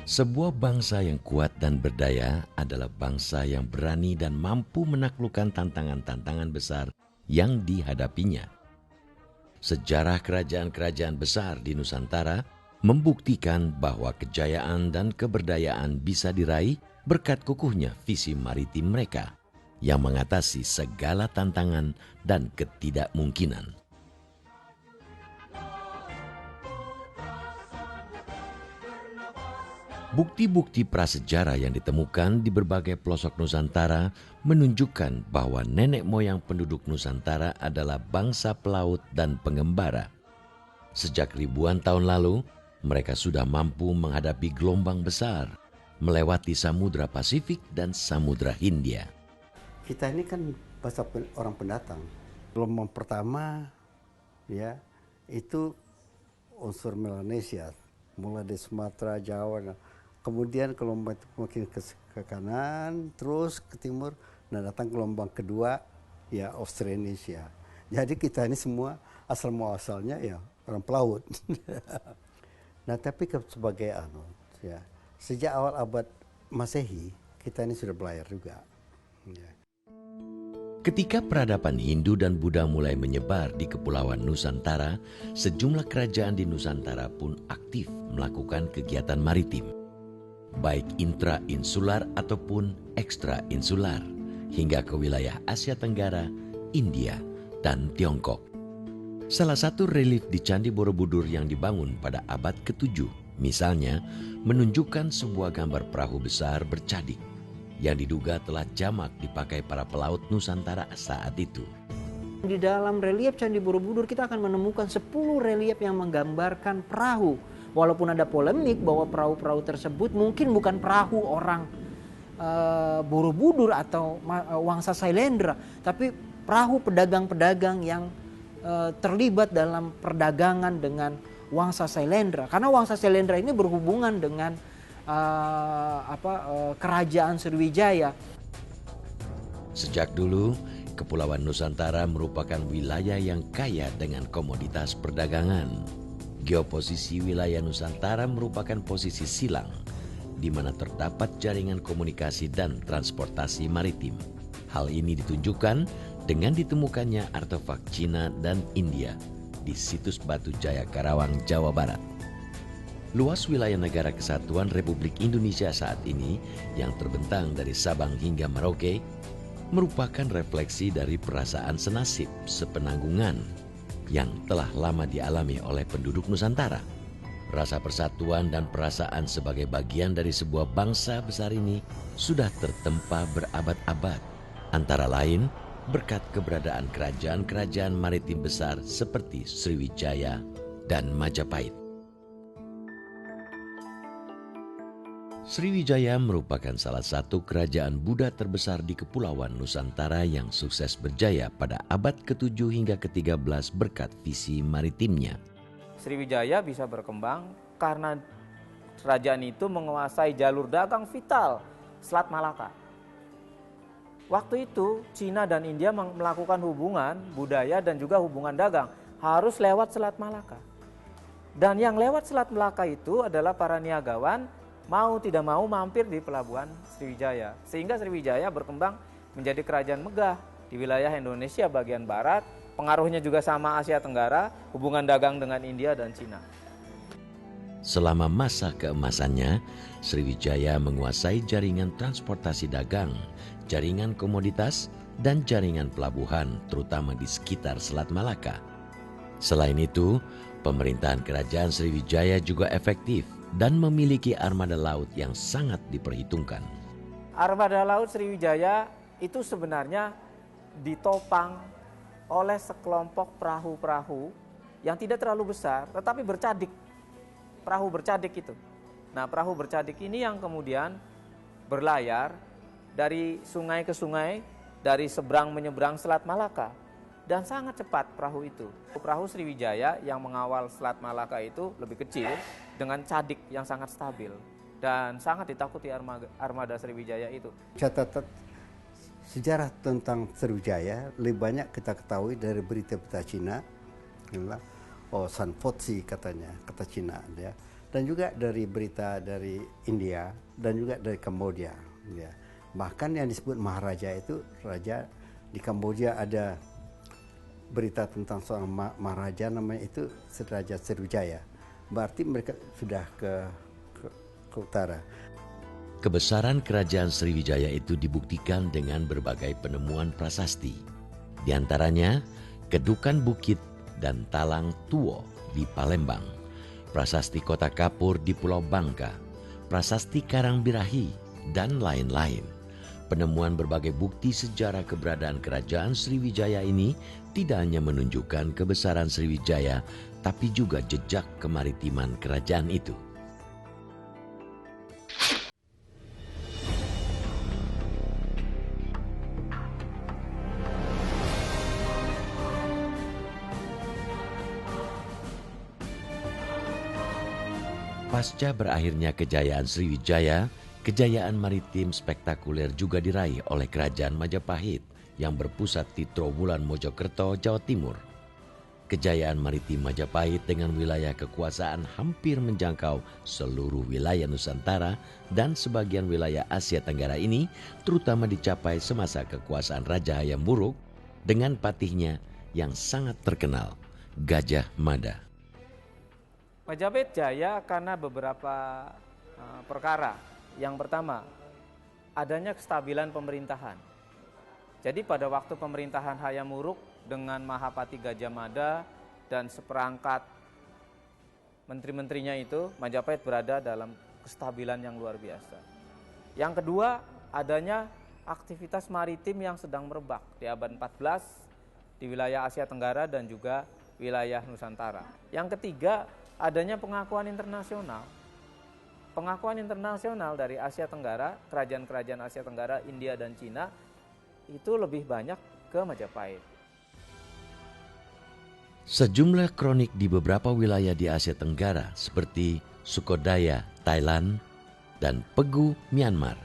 Sebuah bangsa yang kuat dan berdaya adalah bangsa yang berani dan mampu menaklukkan tantangan-tantangan besar yang dihadapinya. Sejarah kerajaan-kerajaan besar di Nusantara membuktikan bahwa kejayaan dan keberdayaan bisa diraih berkat kukuhnya visi maritim mereka yang mengatasi segala tantangan dan ketidakmungkinan. Bukti-bukti prasejarah yang ditemukan di berbagai pelosok Nusantara menunjukkan bahwa nenek moyang penduduk Nusantara adalah bangsa pelaut dan pengembara. Sejak ribuan tahun lalu, mereka sudah mampu menghadapi gelombang besar, melewati Samudra Pasifik dan Samudra Hindia. Kita ini kan bangsa orang pendatang. Gelombang pertama ya itu unsur Melanesia, mulai dari Sumatera, Jawa. Kemudian gelombang itu makin ke kanan, terus ke timur, dan datang gelombang kedua ya Austronesia. Jadi kita ini semua asal muasalnya ya orang pelaut. Nah tapi sebagai ya sejak awal abad Masehi kita ini sudah berlayar juga. Ya. Ketika peradaban Hindu dan Buddha mulai menyebar di Kepulauan Nusantara, sejumlah kerajaan di Nusantara pun aktif melakukan kegiatan maritim, baik intra-insular ataupun ekstra-insular, hingga ke wilayah Asia Tenggara, India, dan Tiongkok. Salah satu relief di Candi Borobudur yang dibangun pada abad ke-7, misalnya, menunjukkan sebuah gambar perahu besar bercadik yang diduga telah jamak dipakai para pelaut Nusantara saat itu. Di dalam relief Candi Borobudur kita akan menemukan 10 relief yang menggambarkan perahu. Walaupun ada polemik bahwa perahu-perahu tersebut mungkin bukan perahu orang Borobudur atau Wangsa Sailendra, tapi perahu pedagang-pedagang yang terlibat dalam perdagangan dengan Wangsa Sailendra. Karena Wangsa Sailendra ini berhubungan dengan kerajaan Sriwijaya. Sejak dulu, Kepulauan Nusantara merupakan wilayah yang kaya dengan komoditas perdagangan. Geoposisi wilayah Nusantara merupakan posisi silang, di mana terdapat jaringan komunikasi dan transportasi maritim. Hal ini ditunjukkan dengan ditemukannya artefak Cina dan India di situs Batu Jaya Karawang, Jawa Barat. Luas wilayah Negara Kesatuan Republik Indonesia saat ini yang terbentang dari Sabang hingga Merauke merupakan refleksi dari perasaan senasib sepenanggungan yang telah lama dialami oleh penduduk Nusantara. Rasa persatuan dan perasaan sebagai bagian dari sebuah bangsa besar ini sudah tertempa berabad-abad, antara lain berkat keberadaan kerajaan-kerajaan maritim besar seperti Sriwijaya dan Majapahit. Sriwijaya merupakan salah satu kerajaan Buddha terbesar di Kepulauan Nusantara yang sukses berjaya pada abad ke-7 hingga ke-13 berkat visi maritimnya. Sriwijaya bisa berkembang karena kerajaan itu menguasai jalur dagang vital Selat Malaka. Waktu itu Cina dan India melakukan hubungan budaya dan juga hubungan dagang harus lewat Selat Malaka. Dan yang lewat Selat Malaka itu adalah para niagawan mau tidak mau mampir di pelabuhan Sriwijaya. Sehingga Sriwijaya berkembang menjadi kerajaan megah di wilayah Indonesia bagian barat. Pengaruhnya juga sama Asia Tenggara, hubungan dagang dengan India dan Cina. Selama masa keemasannya, Sriwijaya menguasai jaringan transportasi dagang, jaringan komoditas, dan jaringan pelabuhan, terutama di sekitar Selat Malaka. Selain itu, pemerintahan kerajaan Sriwijaya juga efektif dan memiliki armada laut yang sangat diperhitungkan. Armada laut Sriwijaya itu sebenarnya ditopang oleh sekelompok perahu-perahu yang tidak terlalu besar, tetapi bercadik. Perahu bercadik itu. Nah, perahu bercadik ini yang kemudian berlayar dari sungai ke sungai, dari seberang menyeberang Selat Malaka. Dan sangat cepat perahu itu. Perahu Sriwijaya yang mengawal Selat Malaka itu lebih kecil dengan cadik yang sangat stabil. Dan sangat ditakuti armada Sriwijaya itu. Catatan sejarah tentang Sriwijaya lebih banyak kita ketahui dari berita-berita Cina. Oh, San Fotsi katanya, kata Cina. Ya. dan juga dari berita dari India dan juga dari Kamboja. Ya. Bahkan yang disebut Maharaja itu raja di Kamboja, ada berita tentang seorang Maharaja namanya itu Raja Sriwijaya. Berarti mereka sudah ke utara. Kebesaran kerajaan Sriwijaya itu dibuktikan dengan berbagai penemuan prasasti. Di antaranya Kedukan Bukit dan Talang Tuo di Palembang, prasasti Kota Kapur di Pulau Bangka, prasasti Karangbirahi, dan lain-lain. Penemuan berbagai bukti sejarah keberadaan kerajaan Sriwijaya ini tidak hanya menunjukkan kebesaran Sriwijaya, tapi juga jejak kemaritiman kerajaan itu. Pasca berakhirnya kejayaan Sriwijaya, kejayaan maritim spektakuler juga diraih oleh kerajaan Majapahit yang berpusat di Trowulan Mojokerto, Jawa Timur. Kejayaan maritim Majapahit dengan wilayah kekuasaan hampir menjangkau seluruh wilayah Nusantara dan sebagian wilayah Asia Tenggara ini terutama dicapai semasa kekuasaan Raja Hayam Wuruk dengan patihnya yang sangat terkenal, Gajah Mada. Majapahit jaya karena beberapa perkara. Yang pertama, adanya kestabilan pemerintahan. Jadi pada waktu pemerintahan Hayam Wuruk dengan Mahapati Gajah Mada dan seperangkat menteri-menterinya itu, Majapahit berada dalam kestabilan yang luar biasa. Yang kedua, adanya aktivitas maritim yang sedang merebak di abad 14 di wilayah Asia Tenggara dan juga wilayah Nusantara. Yang ketiga, adanya pengakuan internasional. Pengakuan internasional dari Asia Tenggara, kerajaan-kerajaan Asia Tenggara, India dan Cina itu lebih banyak ke Majapahit. Sejumlah kronik di beberapa wilayah di Asia Tenggara seperti Sukodaya, Thailand, dan Pegu, Myanmar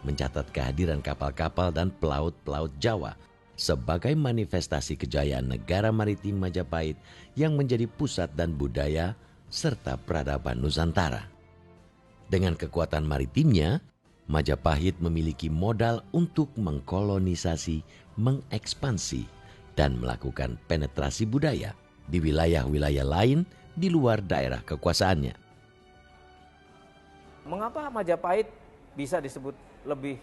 mencatat kehadiran kapal-kapal dan pelaut-pelaut Jawa sebagai manifestasi kejayaan negara maritim Majapahit yang menjadi pusat dan budaya serta peradaban Nusantara. Dengan kekuatan maritimnya, Majapahit memiliki modal untuk mengkolonisasi, mengekspansi, dan melakukan penetrasi budaya di wilayah-wilayah lain di luar daerah kekuasaannya. Mengapa Majapahit bisa disebut lebih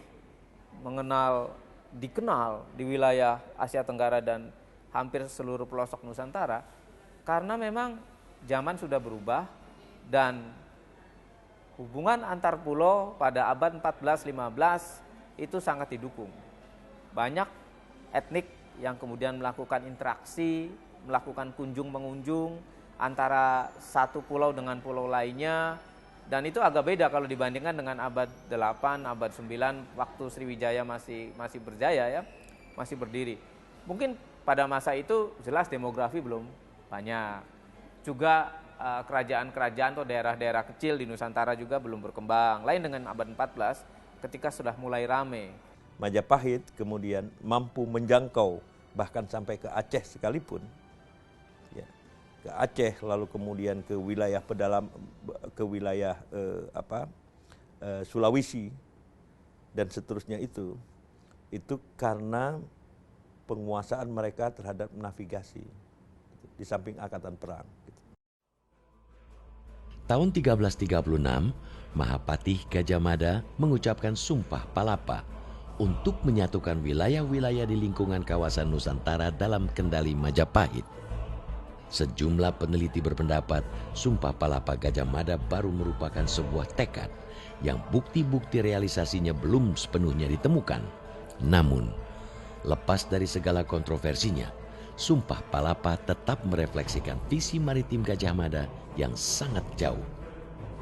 dikenal di wilayah Asia Tenggara dan hampir seluruh pelosok Nusantara? Karena memang zaman sudah berubah dan hubungan antar pulau pada abad 14-15 itu sangat didukung. Banyak etnik yang kemudian melakukan interaksi, melakukan kunjung-mengunjung antara satu pulau dengan pulau lainnya, dan itu agak beda kalau dibandingkan dengan abad 8, abad 9 waktu Sriwijaya masih berjaya ya, masih berdiri. Mungkin pada masa itu jelas demografi belum banyak. Juga kerajaan-kerajaan atau daerah-daerah kecil di Nusantara juga belum berkembang. Lain dengan abad 14 ketika sudah mulai ramai. Majapahit kemudian mampu menjangkau bahkan sampai ke Aceh sekalipun. Ya, ke Aceh lalu kemudian ke wilayah Sulawesi dan seterusnya itu karena penguasaan mereka terhadap navigasi di samping angkatan perang. Tahun 1336, Mahapatih Gajah Mada mengucapkan Sumpah Palapa untuk menyatukan wilayah-wilayah di lingkungan kawasan Nusantara dalam kendali Majapahit. Sejumlah peneliti berpendapat Sumpah Palapa Gajah Mada baru merupakan sebuah tekad yang bukti-bukti realisasinya belum sepenuhnya ditemukan. Namun, lepas dari segala kontroversinya, Sumpah Palapa tetap merefleksikan visi maritim Gajah Mada yang sangat jauh,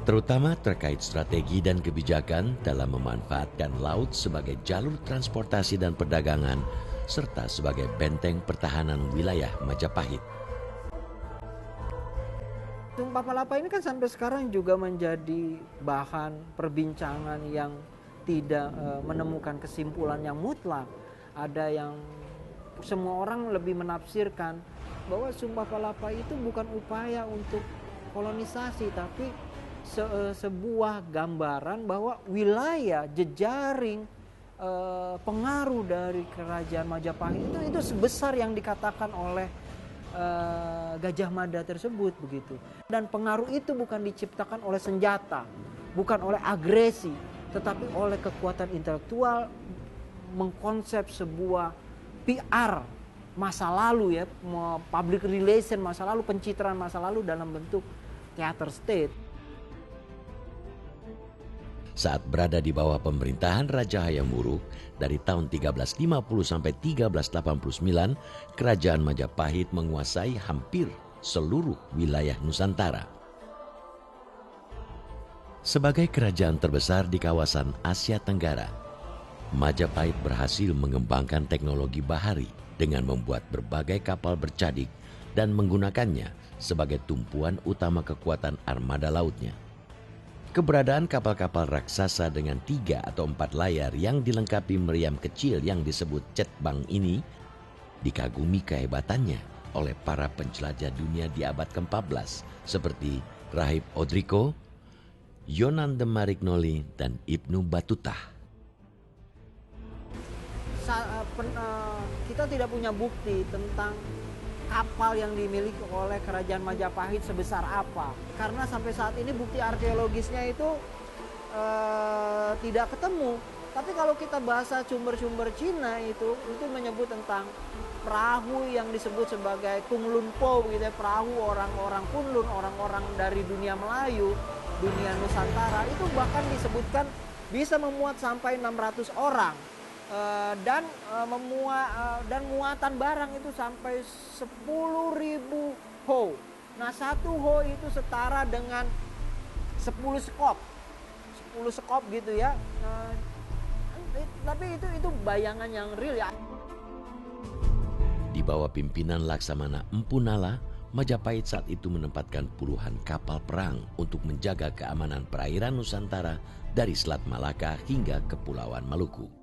terutama terkait strategi dan kebijakan dalam memanfaatkan laut sebagai jalur transportasi dan perdagangan, serta sebagai benteng pertahanan wilayah Majapahit. Sumpah Palapa ini kan sampai sekarang juga menjadi bahan perbincangan yang tidak menemukan kesimpulan yang mutlak. Ada yang semua orang lebih menafsirkan bahwa Sumpah Palapa itu bukan upaya untuk kolonisasi, tapi sebuah gambaran bahwa wilayah jejaring pengaruh dari kerajaan Majapahit itu sebesar yang dikatakan oleh Gajah Mada tersebut begitu. Dan pengaruh itu bukan diciptakan oleh senjata, bukan oleh agresi, tetapi oleh kekuatan intelektual, mengkonsep sebuah PR masa lalu ya, public relation masa lalu, pencitraan masa lalu dalam bentuk theater state. Saat berada di bawah pemerintahan Raja Hayam Wuruk dari tahun 1350 sampai 1389, Kerajaan Majapahit menguasai hampir seluruh wilayah Nusantara. Sebagai kerajaan terbesar di kawasan Asia Tenggara, Majapahit berhasil mengembangkan teknologi bahari dengan membuat berbagai kapal bercadik dan menggunakannya sebagai tumpuan utama kekuatan armada lautnya. Keberadaan kapal-kapal raksasa dengan 3 atau 4 layar yang dilengkapi meriam kecil yang disebut cetbang ini dikagumi kehebatannya oleh para penjelajah dunia di abad ke-14 seperti Rahib Odriko, Yonan de Marignoli, dan Ibnu Battuta. Kita tidak punya bukti tentang kapal yang dimiliki oleh kerajaan Majapahit sebesar apa, karena sampai saat ini bukti arkeologisnya itu tidak ketemu. Tapi kalau kita bahasa sumber-sumber Cina itu menyebut tentang perahu yang disebut sebagai Kunlun Po gitu ya, perahu orang-orang Kunlun, orang-orang dari dunia Melayu, dunia Nusantara, itu bahkan disebutkan bisa memuat sampai 600 orang. Dan muatan barang itu sampai 10.000 ho. Nah, 1 ho itu setara dengan 10 skop. 10 skop gitu ya. Tapi itu bayangan yang real ya. Di bawah pimpinan Laksamana Empu Nala, Majapahit saat itu menempatkan puluhan kapal perang untuk menjaga keamanan perairan Nusantara dari Selat Malaka hingga Kepulauan Maluku.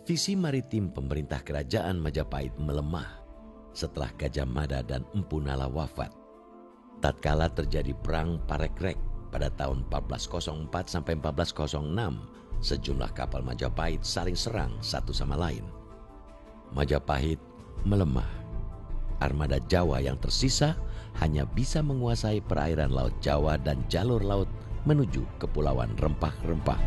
Visi maritim pemerintah kerajaan Majapahit melemah setelah Gajah Mada dan Empu Nala wafat. Tatkala terjadi perang Parekrek pada tahun 1404 sampai 1406, sejumlah kapal Majapahit saling serang satu sama lain. Majapahit melemah. Armada Jawa yang tersisa hanya bisa menguasai perairan Laut Jawa dan jalur laut menuju Kepulauan Rempah-Rempah.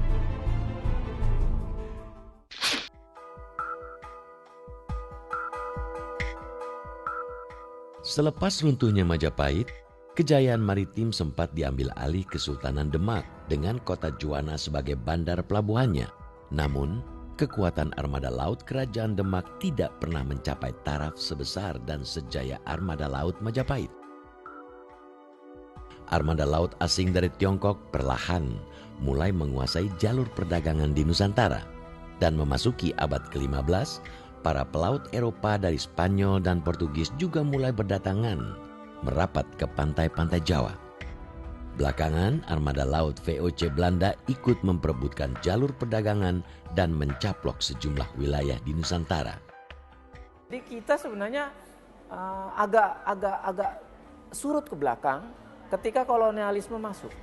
Selepas runtuhnya Majapahit, kejayaan maritim sempat diambil alih Kesultanan Demak dengan kota Juwana sebagai bandar pelabuhannya. Namun, kekuatan armada laut kerajaan Demak tidak pernah mencapai taraf sebesar dan sejaya armada laut Majapahit. Armada laut asing dari Tiongkok perlahan mulai menguasai jalur perdagangan di Nusantara, dan memasuki abad ke-15, para pelaut Eropa dari Spanyol dan Portugis juga mulai berdatangan merapat ke pantai-pantai Jawa. Belakangan, armada laut VOC Belanda ikut memperebutkan jalur perdagangan dan mencaplok sejumlah wilayah di Nusantara. Jadi kita sebenarnya agak surut ke belakang ketika kolonialisme masuk.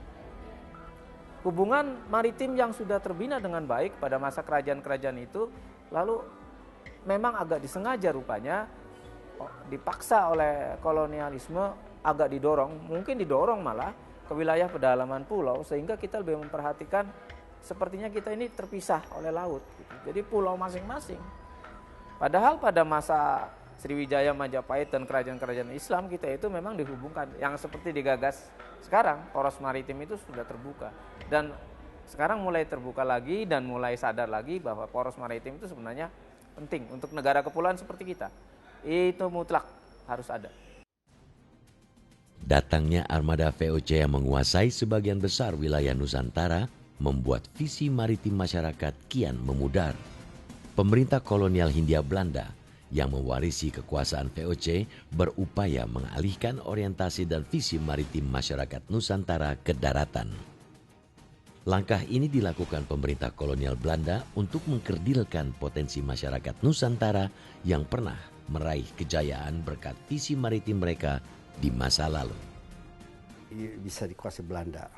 Hubungan maritim yang sudah terbina dengan baik pada masa kerajaan-kerajaan itu lalu memang agak disengaja rupanya dipaksa oleh kolonialisme, agak mungkin didorong malah ke wilayah pedalaman pulau, sehingga kita lebih memperhatikan sepertinya kita ini terpisah oleh laut gitu. Jadi pulau masing-masing. Padahal pada masa Sriwijaya, Majapahit dan kerajaan-kerajaan Islam kita itu memang dihubungkan, yang seperti digagas sekarang poros maritim itu sudah terbuka, dan sekarang mulai terbuka lagi dan mulai sadar lagi bahwa poros maritim itu sebenarnya penting untuk negara kepulauan seperti kita. Itu mutlak harus ada. Datangnya armada VOC yang menguasai sebagian besar wilayah Nusantara membuat visi maritim masyarakat kian memudar. Pemerintah kolonial Hindia Belanda yang mewarisi kekuasaan VOC berupaya mengalihkan orientasi dan visi maritim masyarakat Nusantara ke daratan. Langkah ini dilakukan pemerintah kolonial Belanda untuk mengkerdilkan potensi masyarakat Nusantara yang pernah meraih kejayaan berkat visi maritim mereka di masa lalu. Bisa dikuasai Belanda.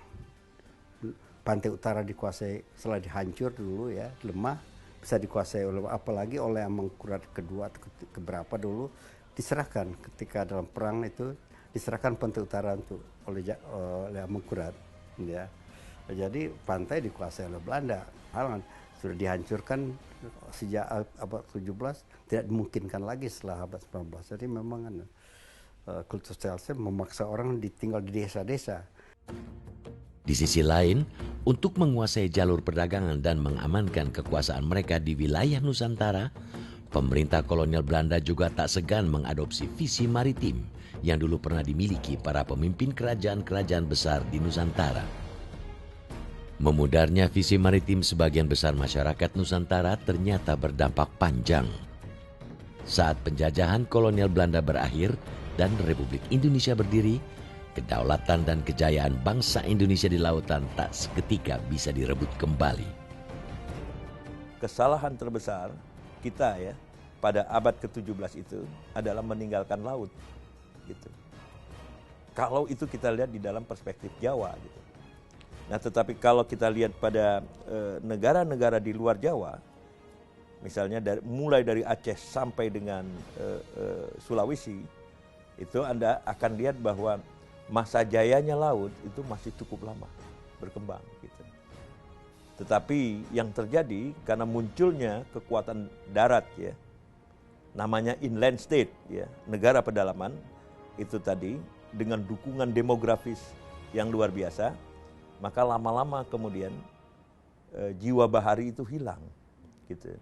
pantai utara dikuasai setelah dihancur dulu ya, lemah, bisa dikuasai oleh apalagi oleh Amangkurat kedua atau keberapa dulu, diserahkan ketika dalam perang itu diserahkan pantai utara untuk oleh Amangkurat ya. Jadi pantai dikuasai oleh Belanda, sudah dihancurkan sejak abad 17, tidak dimungkinkan lagi setelah abad 19. Jadi memang kultur Celsem memaksa orang tinggal di desa-desa. Di sisi lain, untuk menguasai jalur perdagangan dan mengamankan kekuasaan mereka di wilayah Nusantara, pemerintah kolonial Belanda juga tak segan mengadopsi visi maritim yang dulu pernah dimiliki para pemimpin kerajaan-kerajaan besar di Nusantara. Memudarnya visi maritim sebagian besar masyarakat Nusantara ternyata berdampak panjang. Saat penjajahan kolonial Belanda berakhir dan Republik Indonesia berdiri, kedaulatan dan kejayaan bangsa Indonesia di lautan tak seketika bisa direbut kembali. Kesalahan terbesar kita ya pada abad ke-17 itu adalah meninggalkan laut. Gitu. Kalau itu kita lihat di dalam perspektif Jawa gitu. Nah, tetapi kalau kita lihat pada negara-negara di luar Jawa, misalnya mulai dari Aceh sampai dengan Sulawesi, itu Anda akan lihat bahwa masa jayanya laut itu masih cukup lama berkembang. Gitu. Tetapi yang terjadi karena munculnya kekuatan darat ya, namanya inland state ya, negara pedalaman itu tadi dengan dukungan demografis yang luar biasa, maka lama-lama kemudian jiwa bahari itu hilang. Gitu.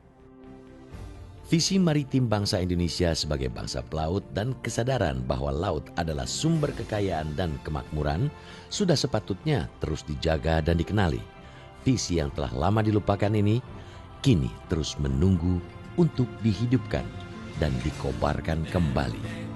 Visi maritim bangsa Indonesia sebagai bangsa pelaut dan kesadaran bahwa laut adalah sumber kekayaan dan kemakmuran sudah sepatutnya terus dijaga dan dikenali. Visi yang telah lama dilupakan ini kini terus menunggu untuk dihidupkan dan dikobarkan kembali.